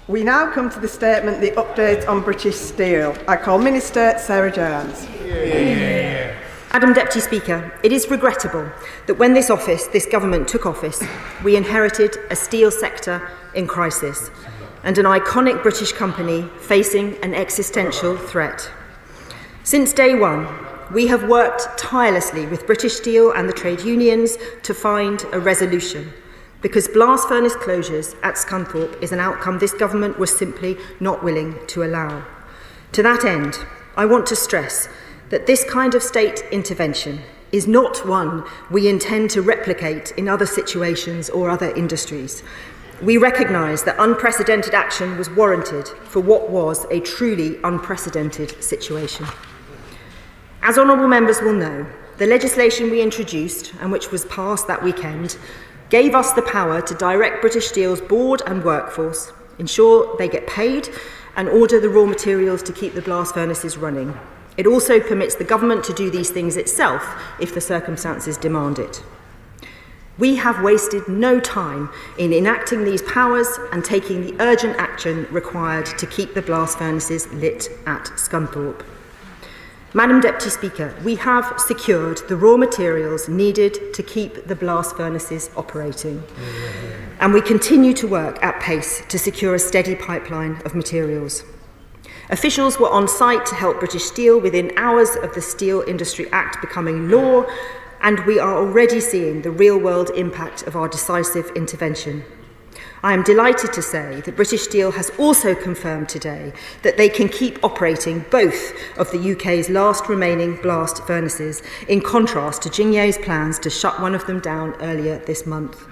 We now come to the statement, the update on British Steel. I call Minister Sarah Jones. Madam Deputy Speaker, it is regrettable that when this government took office, we inherited a steel sector in crisis and an iconic British company facing an existential threat. Since day one, we have worked tirelessly with British Steel and the trade unions to find a resolution, because blast furnace closures at Scunthorpe is an outcome this government was simply not willing to allow. To that end, I want to stress that this kind of state intervention is not one we intend to replicate in other situations or other industries. We recognise that unprecedented action was warranted for what was a truly unprecedented situation. As honourable members will know, the legislation we introduced, and which was passed that weekend, gave us the power to direct British Steel's board and workforce, ensure they get paid, and order the raw materials to keep the blast furnaces running. It also permits the government to do these things itself if the circumstances demand it. We have wasted no time in enacting these powers and taking the urgent action required to keep the blast furnaces lit at Scunthorpe. Madam Deputy Speaker, we have secured the raw materials needed to keep the blast furnaces operating, and we continue to work at pace to secure a steady pipeline of materials. Officials were on site to help British Steel within hours of the Steel Industry Act becoming law, and we are already seeing the real-world impact of our decisive intervention. I am delighted to say that British Steel has also confirmed today that they can keep operating both of the UK's last remaining blast furnaces, in contrast to Jingye's plans to shut one of them down earlier this month.